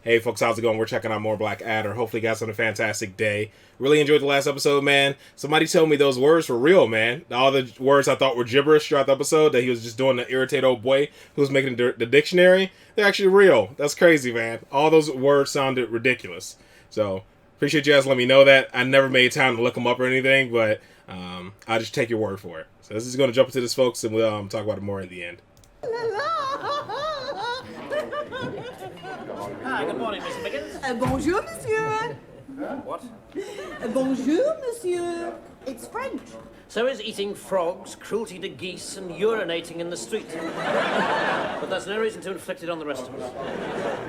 Hey folks, how's it going? We're checking out more Blackadder. Hopefully you guys had a fantastic day. Really enjoyed the last episode, man. Somebody told me those words were real, man. All the words I thought were gibberish throughout the episode, that he was just doing to irritate old boy who was making the dictionary, they're actually real. That's crazy, man. All those words sounded ridiculous. So, appreciate you guys letting me know that. I never made time to look them up or anything, but I'll just take your word for it. So this is going to jump into this, folks, and we'll talk about it more at the end. Hi, good morning, Miss Miggins. Bonjour, monsieur. What? Bonjour, monsieur. It's French. So is eating frogs, cruelty to geese, and urinating in the street. But that's no reason to inflict it on the rest of us.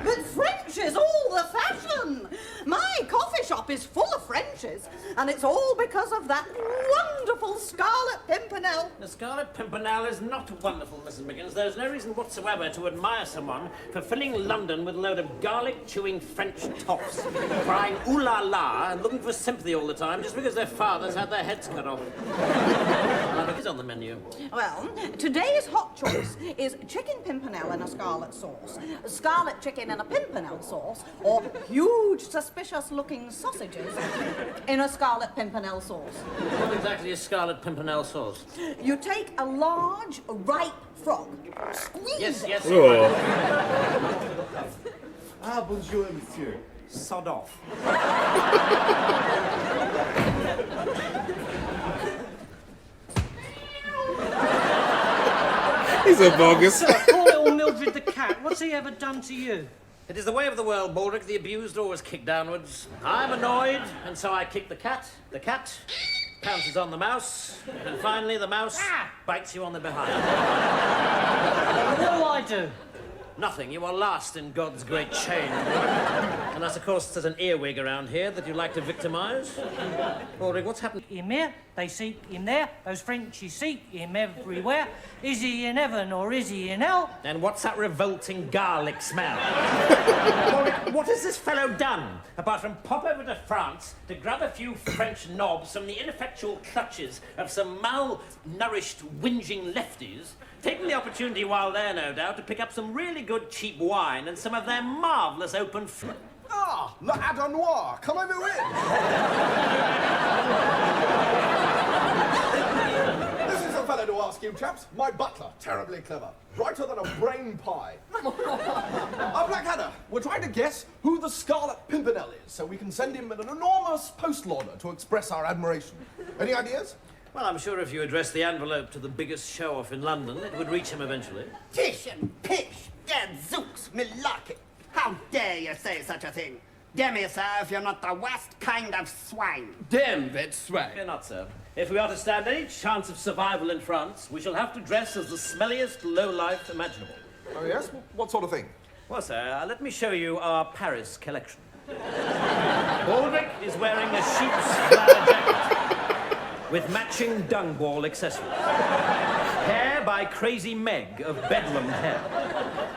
But French is all the fashion. My coffee shop is full of Frenches, and it's all because of that wonderful Scarlet Pimpernel. The Scarlet Pimpernel is not wonderful, Mrs. Miggins. There's no reason whatsoever to admire someone for filling London with a load of garlic-chewing French toffs, crying ooh la la and looking for sympathy all the time just because their fathers had their heads cut off. What is on the menu? Well, today's hot choice is chicken pimpernel in a scarlet sauce, scarlet chicken in a pimpernel sauce, or huge suspicious-looking sausages in a scarlet pimpernel sauce. What exactly is Scarlet Pimpernel sauce? You take a large, ripe frog, squeeze it. Yes. Oh. Ah, bonjour, monsieur. Sod off. He's a bogus. Poor little Mildred the cat. What's he ever done to you? It is the way of the world, Baldric. The abused always kick downwards. I'm annoyed, and so I kick the cat. The cat pounces on the mouse, and finally the mouse bites you on the behind. What'll I do? Nothing. You are last in God's great chain. Unless, of course, there's an earwig around here that you like to victimise. Baldric, what's happened? Him here, they seek him there. Those Frenchies seek him everywhere. Is he in heaven or is he in hell? And what's that revolting garlic smell? Baldric, what has this fellow done, apart from pop over to France to grab a few French knobs from the ineffectual clutches of some malnourished, whinging lefties, taking the opportunity while there, no doubt, to pick up some really good cheap wine and some of their marvellous open fruit? Ah, Le Adder Noir, come over in. This is a fellow to ask you chaps. My butler, terribly clever. Brighter than a brain pie. Blackadder, we're trying to guess who the Scarlet Pimpernel is, so we can send him an enormous postal order to express our admiration. Any ideas? Well, I'm sure if you address the envelope to the biggest show-off in London, it would reach him eventually. Tish and pish, gadzooks, me lucky. How dare you say such a thing? Demi, sir, if you're not the worst kind of swine. Damn that swag. Fear not, sir. If we are to stand any chance of survival in France, we shall have to dress as the smelliest lowlife imaginable. Oh, yes? What sort of thing? Well, sir, let me show you our Paris collection. Baldric is wearing a sheep's floured jacket with matching dung ball accessories. Hair by Crazy Meg of Bedlam Hair.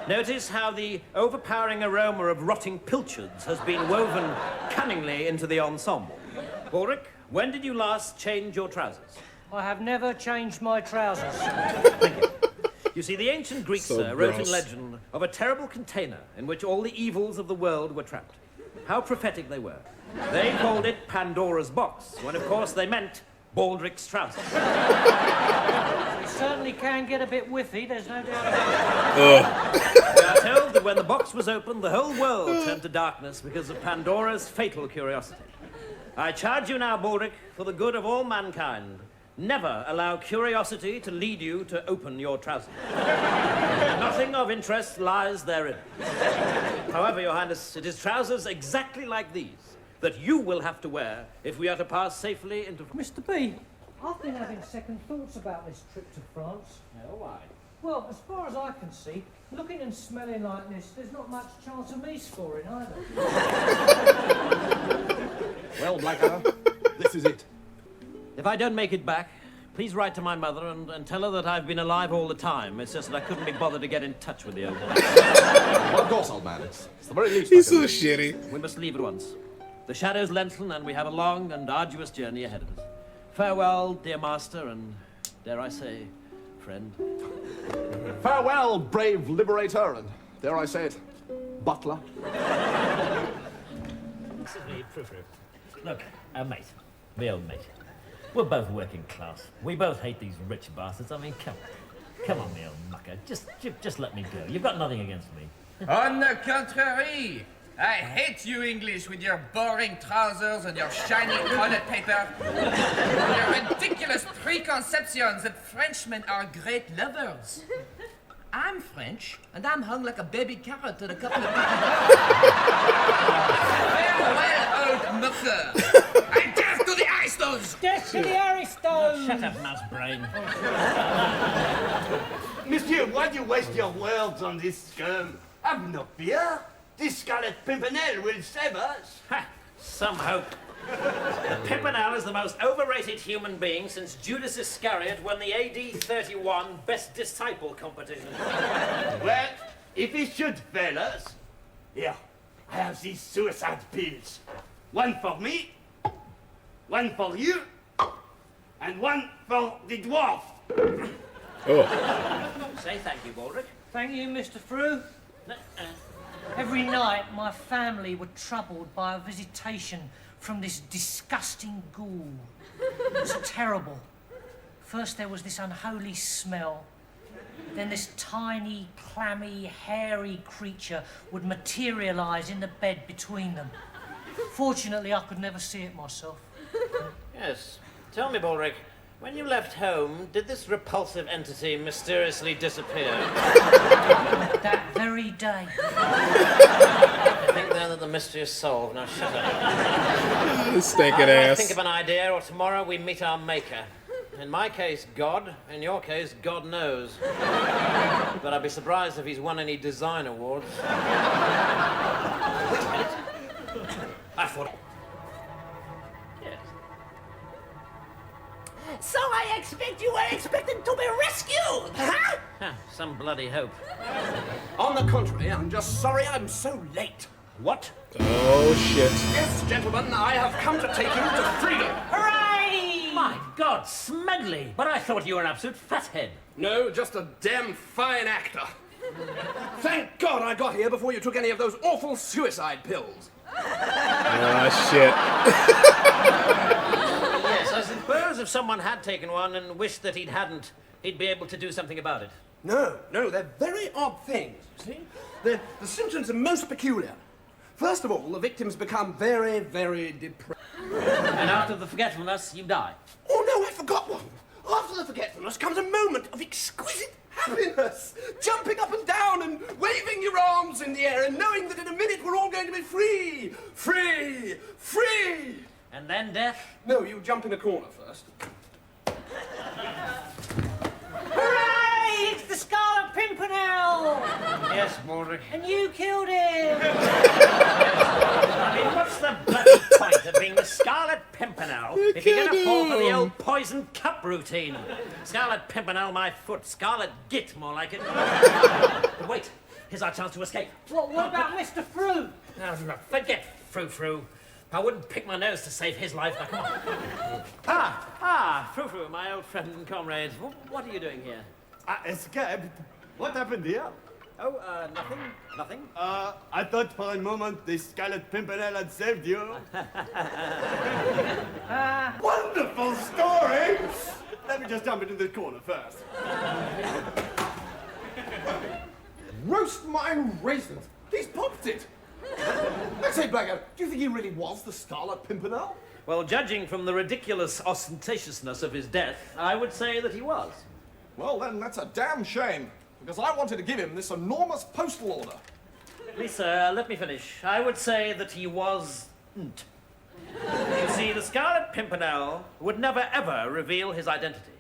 Notice how the overpowering aroma of rotting pilchards has been woven cunningly into the ensemble. Baldric, when did you last change your trousers? I have never changed my trousers. Thank you. You see, the ancient Greeks, So sir, wrote in gross. legend of a terrible container in which all the evils of the world were trapped. How prophetic they were. They called it Pandora's box, when of course they meant Baldric's trousers. He certainly can get a bit whiffy, there's no doubt about it. We are told that when the box was opened, the whole world turned to darkness because of Pandora's fatal curiosity. I charge you now, Baldric, for the good of all mankind, never allow curiosity to lead you to open your trousers. Nothing of interest lies therein. However, Your Highness, it is trousers exactly like these that you will have to wear if we are to pass safely into... Mr. B, I've been having second thoughts about this trip to France. Oh, why? Well, as far as I can see, looking and smelling like this, there's not much chance of me scoring either. Well, Blackadder, this is it. If I don't make it back, please write to my mother and tell her that I've been alive all the time. It's just that I couldn't be bothered to get in touch with you. Well, of course, old man. It's the very least He's I can so do. shitty. We must leave at once. The shadows lengthen and we have a long and arduous journey ahead of us. Farewell, dear master, and dare I say, friend. Farewell, brave liberator, and dare I say it, butler. Look, mate, me old mate. We're both working class. We both hate these rich bastards. I mean, come on, me old mucker. Just let me go. You've got nothing against me. On the contrary, I hate you English with your boring trousers and your shiny toilet paper. Your ridiculous preconceptions that Frenchmen are great lovers. I'm French, and I'm hung like a baby carrot at a couple of Farewell, old mucker. I death to the Aristos! Death to the Aristos! Shut up, mouse brain. Monsieur, why do you waste your words on this scum? Have no fear. This Scarlet Pimpernel will save us. Ha! Some hope. Pimpernel is the most overrated human being since Judas Iscariot won the AD 31 Best Disciple competition. Well, if he should fail us, here, I have these suicide pills. One for me, one for you, and one for the dwarf. Oh. Say thank you, Baldric. Thank you, Mr. Frew. Every night, my family were troubled by a visitation from this disgusting ghoul. It was terrible. First, there was this unholy smell. Then this tiny, clammy, hairy creature would materialize in the bed between them. Fortunately, I could never see it myself. Yes. Tell me, Baldric, when you left home, did this repulsive entity mysteriously disappear? That very day. I think then that the mystery is solved. Now shut up. Stinking I might ass. think of an idea, or tomorrow we meet our maker. In my case, God. In your case, God knows. But I'd be surprised if he's won any design awards. Wait a minute. I thought... Yes. So I expect you were expected to be rescued, huh? Huh, some bloody hope. On the contrary, I'm just sorry I'm so late. What? Oh shit. Yes, gentlemen, I have come to take you to freedom. Hooray! My God, Smedley! But I thought you were an absolute fathead. No, just a damn fine actor. Thank God I got here before you took any of those awful suicide pills. Ah, shit. Yes, I suppose if someone had taken one and wished that he hadn't, he'd be able to do something about it. No, they're very odd things, you see? The symptoms are most peculiar. First of all, the victims become very, very depressed. And after the forgetfulness, you die. Oh, no, I forgot one. After the forgetfulness comes a moment of exquisite happiness. Jumping up and down and waving your arms in the air and knowing that in a minute we're all going to be free. Free! Free! And then death? No, you jump in a corner first. Hooray! It's the Scarlet Pimpernel! Yes, Baldric. And you killed him! I mean, what's the bloody point of being the Scarlet Pimpernel if you're going to fall for the old poison cup routine? Scarlet Pimpernel, my foot. Scarlet Git, more like it. But wait, here's our chance to escape. What about Mr. Frew? No, forget Frou-Frou. I wouldn't pick my nose to save his life. Now, come on. Frou-Frou, my old friend and comrade. What are you doing here? I escaped. What happened here? Oh, nothing. I thought for a moment the Scarlet Pimpernel had saved you. Wonderful story! Let me just jump into this corner first. Roast my raisins. He's popped it. I say, Blackadder, do you think he really was the Scarlet Pimpernel? Well, judging from the ridiculous ostentatiousness of his death, I would say that he was. Well, then, that's a damn shame, because I wanted to give him this enormous postal order. Lisa, let me finish. I would say that he wasn't. You see, the Scarlet Pimpernel would never ever reveal his identity.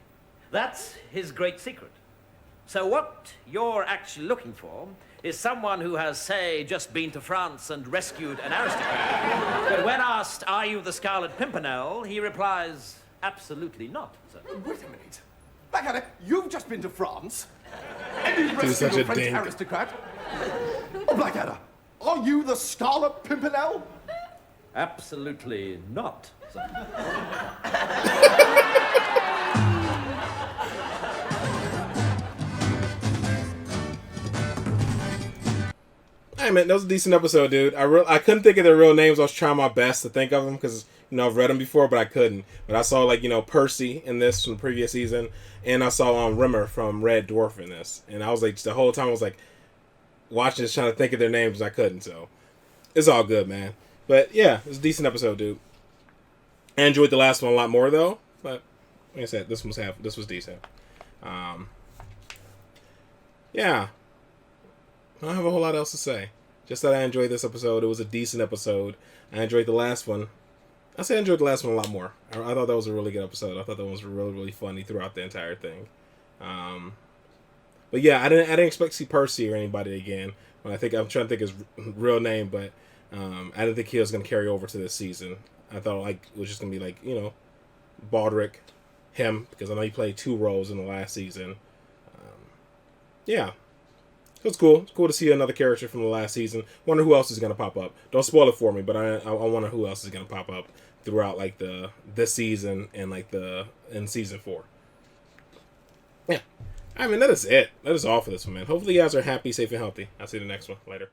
That's his great secret. So what you're actually looking for is someone who has, say, just been to France and rescued an aristocrat. But when asked, are you the Scarlet Pimpernel, he replies, absolutely not, sir. Wait a minute. Blackadder, you've just been to France. And you rescued such a a French dink. aristocrat. Oh, Blackadder, are you the Scarlet Pimpernel? Absolutely not, sir. Hey man, that was a decent episode, dude. I couldn't think of their real names. I was trying my best to think of them because I've read them before, but I couldn't. But I saw like Percy in this from the previous season, and I saw Rimmer from Red Dwarf in this, and I was like the whole time I was like watching this trying to think of their names, and I couldn't. So it's all good, man. But yeah, it was a decent episode, dude. I enjoyed the last one a lot more though, but like I said, this was decent. Yeah. I don't have a whole lot else to say. Just that I enjoyed this episode. It was a decent episode. I enjoyed the last one. I say I enjoyed the last one a lot more. I thought that was a really good episode. I thought that one was really, really funny throughout the entire thing. But yeah, I didn't expect to see Percy or anybody again. When I'm trying to think his real name, but I didn't think he was going to carry over to this season. I thought like it was just going to be like Baldric, him, because I know he played 2 roles in the last season. Yeah. It's cool. It's cool to see another character from the last season. Wonder who else is going to pop up. Don't spoil it for me, but I wonder who else is going to pop up throughout like this season and like in season 4. Yeah. I mean, that is it. That is all for this one, man. Hopefully you guys are happy, safe, and healthy. I'll see you in the next one. Later.